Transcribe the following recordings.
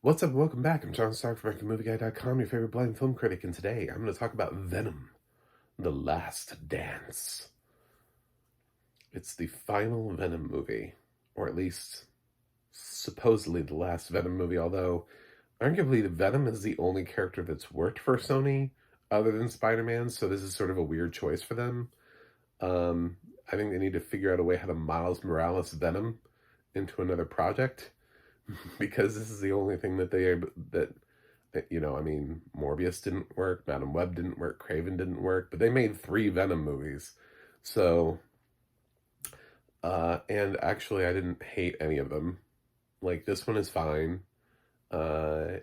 What's up? Welcome back. I'm John Stark from AmericanMovieGuy.com, your favorite blind film critic, and today I'm going to talk about Venom, The Last Dance. It's the final Venom movie, or at least supposedly the last Venom movie, although arguably Venom is the only character that's worked for Sony other than Spider-Man, so this is sort of a weird choice for them. I think they need to figure out a way how to Miles Morales Venom into another project because this is the only thing I mean, Morbius didn't work, Madam Web didn't work, Craven didn't work, but they made 3 Venom movies. So, and actually I didn't hate any of them. Like, this one is fine. They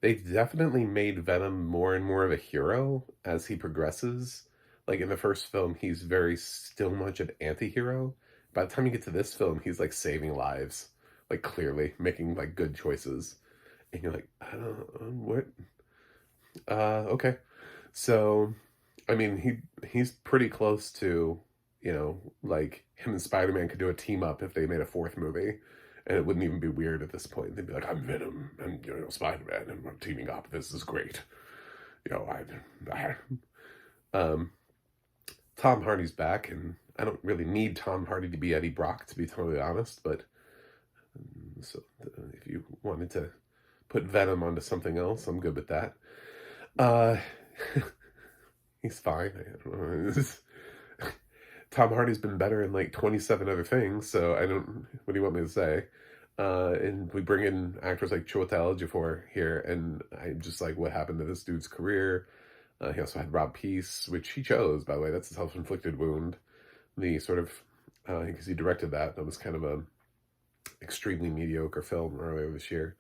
definitely made Venom more and more of a hero as he progresses. Like, in the first film, he's very still much an anti-hero. By the time you get to this film, he's like saving lives, like clearly making like good choices. And you're like, I don't what? Okay. So, I mean, he's pretty close to, like him and Spider-Man could do a team up if they made a 4th movie, and it wouldn't even be weird at this point. They'd be like, I'm Venom, and Spider-Man, and we're teaming up. This is great. You know, um, Tom Hardy's back, and I don't really need Tom Hardy to be Eddie Brock, to be totally honest. But so if you wanted to put Venom onto something else, I'm good with that. Uh, he's fine. I don't know. Tom Hardy's been better in like 27 other things, so I don't. What do you want me to say? And we bring in actors like Chiwetel Ejiofor here, and I'm just like, what happened to this dude's career? He also had Rob Peace, which he chose, by the way. That's a self-inflicted wound. The sort of, because he directed that. That was kind of a extremely mediocre film earlier this year.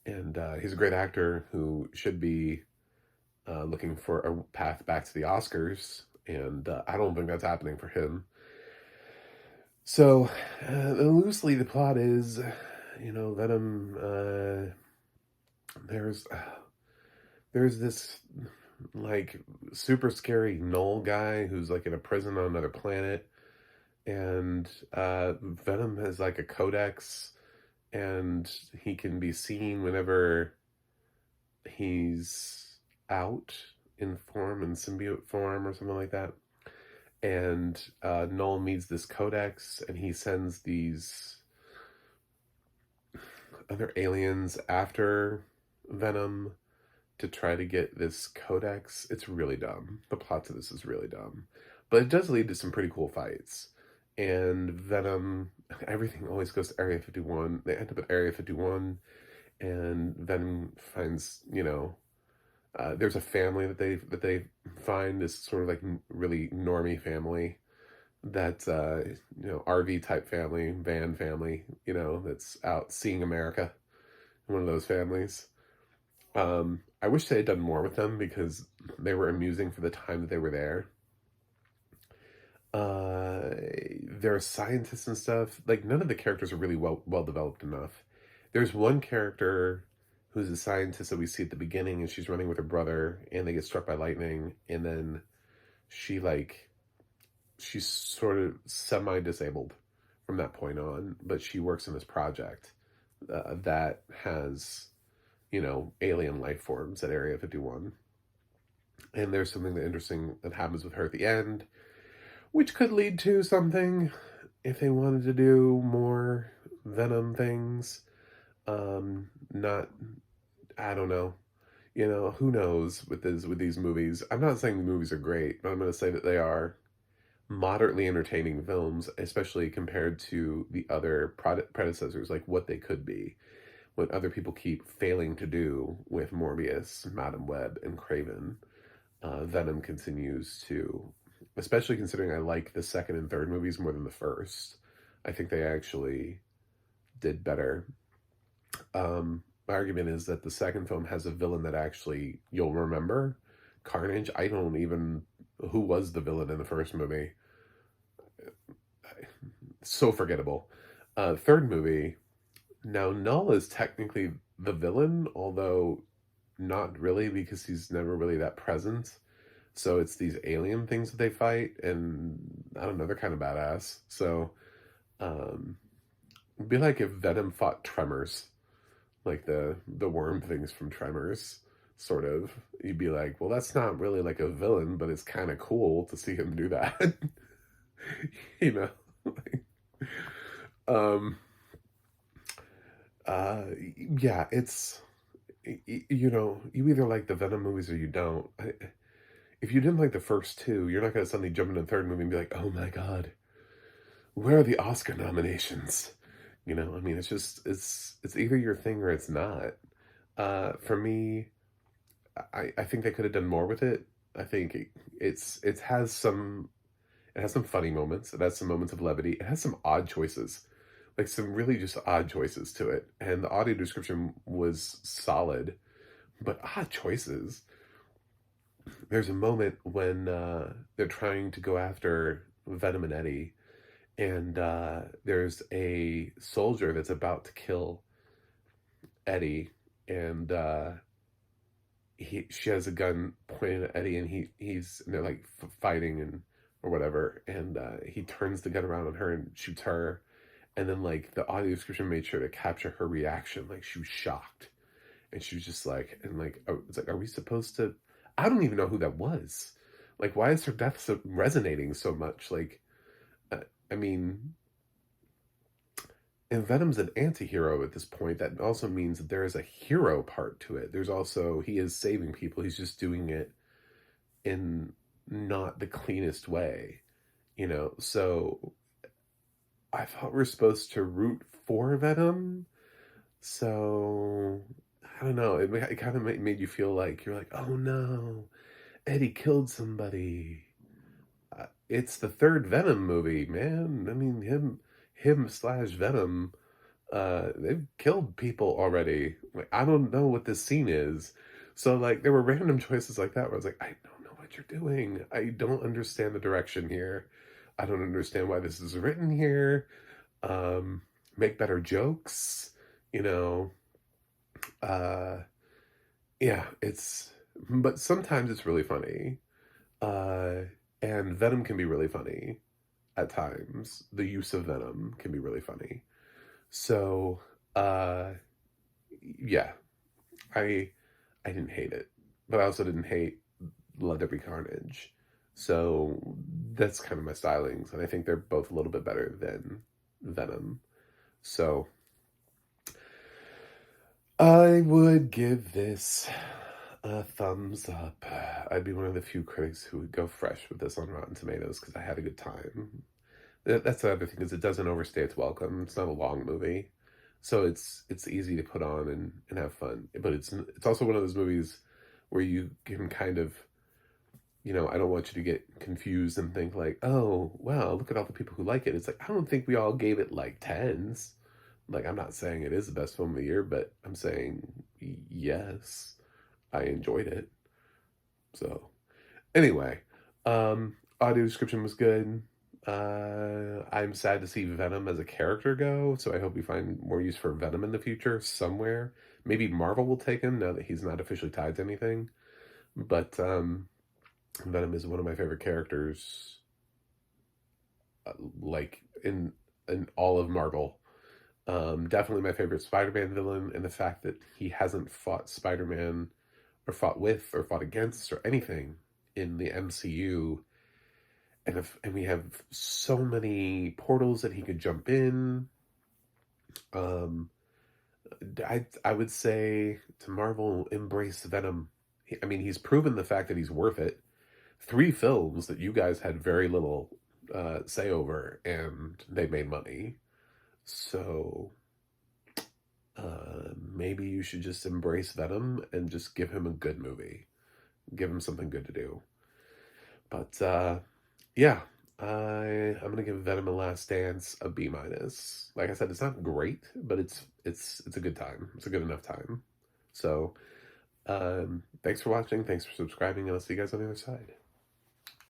And he's a great actor who should be looking for a path back to the Oscars. And I don't think that's happening for him. So, loosely, the plot is, Venom, there's this like super scary Null guy who's like in a prison on another planet, and Venom has like a codex, and he can be seen whenever he's out in form, in symbiote form or something like that. And Null needs this codex, and he sends these other aliens after Venom to try to get this codex. It's really dumb. The plot to this is really dumb. But it does lead to some pretty cool fights. And Venom, everything always goes to Area 51. They end up at Area 51, and Venom finds, there's a family that they find, this sort of like really normie family that RV type family, van family, that's out seeing America. One of those families. I wish they had done more with them because they were amusing for the time that they were there. There are scientists and stuff. Like, none of the characters are really well developed enough. There's one character who's a scientist that we see at the beginning, and she's running with her brother, and they get struck by lightning, and then she's sort of semi-disabled from that point on, but she works in this project that has, alien life forms at Area 51. And there's something interesting that happens with her at the end, which could lead to something if they wanted to do more Venom things. Not, I don't know. Who knows with these movies. I'm not saying the movies are great, but I'm going to say that they are moderately entertaining films, especially compared to the other predecessors, like what they could be, what other people keep failing to do with Morbius, Madam Web, and Craven. Venom continues to, especially considering I like the second and third movies more than the first. I think they actually did better. My argument is that the second film has a villain that actually you'll remember. Carnage. I don't even, who was the villain in the first movie? So forgettable. Third movie, now Null is technically the villain, although not really, because he's never really that present. So it's these alien things that they fight, and I don't know, they're kind of badass. So it'd be like if Venom fought Tremors. like the worm things from Tremors, sort of. You'd be like, well, that's not really like a villain, but it's kind of cool to see him do that. You know? Like, um, uh, yeah, it's, you know, you either like the Venom movies or you don't. If you didn't like the first two, you're not going to suddenly jump into the third movie and be like, oh my God, where are the Oscar nominations? You know, I mean, it's either your thing or it's not. For me, I think they could have done more with it. I think it has some funny moments. It has some moments of levity. It has some odd choices, like some really just odd choices to it. And the audio description was solid, but odd choices. There's a moment when they're trying to go after Venom and Eddie, and there's a soldier that's about to kill Eddie, and she has a gun pointed at Eddie, and and they're like fighting and or whatever, and he turns the gun around on her and shoots her, and then like the audio description made sure to capture her reaction, like she was shocked, and she was just like, and like it's like, are we supposed to? I don't even know who that was. Like, why is her death so resonating so much? Like, uh, I mean, and Venom's an anti-hero at this point. That also means that there is a hero part to it. There's also, he is saving people. He's just doing it in not the cleanest way, you know? So I thought we're supposed to root for Venom. So I don't know. It kind of made you feel like you're like, oh no, Eddie killed somebody. It's the third Venom movie, man. I mean, him slash Venom, they've killed people already. Like, I don't know what this scene is. So like there were random choices like that where I was like, I don't know what you're doing. I don't understand the direction here. I don't understand why this is written here. Um, make better jokes, you know. Uh, yeah, but sometimes it's really funny. Uh, and Venom can be really funny at times. The use of Venom can be really funny. So, uh, yeah, I I didn't hate it, but I also didn't hate Let There Be Carnage. So that's kind of my stylings, and I think they're both a little bit better than Venom. So I would give this a thumbs up. I'd be one of the few critics who would go fresh with this on Rotten Tomatoes because I had a good time. That's the other thing, is it doesn't overstay its welcome. It's not a long movie, so it's easy to put on and have fun. But it's also one of those movies where you can kind of, you know, I don't want you to get confused and think like, oh wow, look at all the people who like it. It's like, I don't think we all gave it like tens. Like, I'm not saying it is the best film of the year, but I'm saying yes, I enjoyed it. So anyway, audio description was good. I'm sad to see Venom as a character go, so I hope we find more use for Venom in the future somewhere. Maybe Marvel will take him now that he's not officially tied to anything. But Venom is one of my favorite characters, like in all of Marvel. Definitely my favorite Spider-Man villain, and the fact that he hasn't fought Spider-Man or fought with or fought against or anything in the MCU, and we have so many portals that he could jump in. Um, I would say to Marvel, embrace Venom. I mean, he's proven the fact that he's worth it. 3 films that you guys had very little say over, and they made money. So maybe you should just embrace Venom and just give him a good movie. Give him something good to do. But yeah, I'm gonna give Venom: A Last Dance a B minus. Like I said, it's not great, but it's a good time. It's a good enough time. So thanks for watching. Thanks for subscribing, and I'll see you guys on the other side.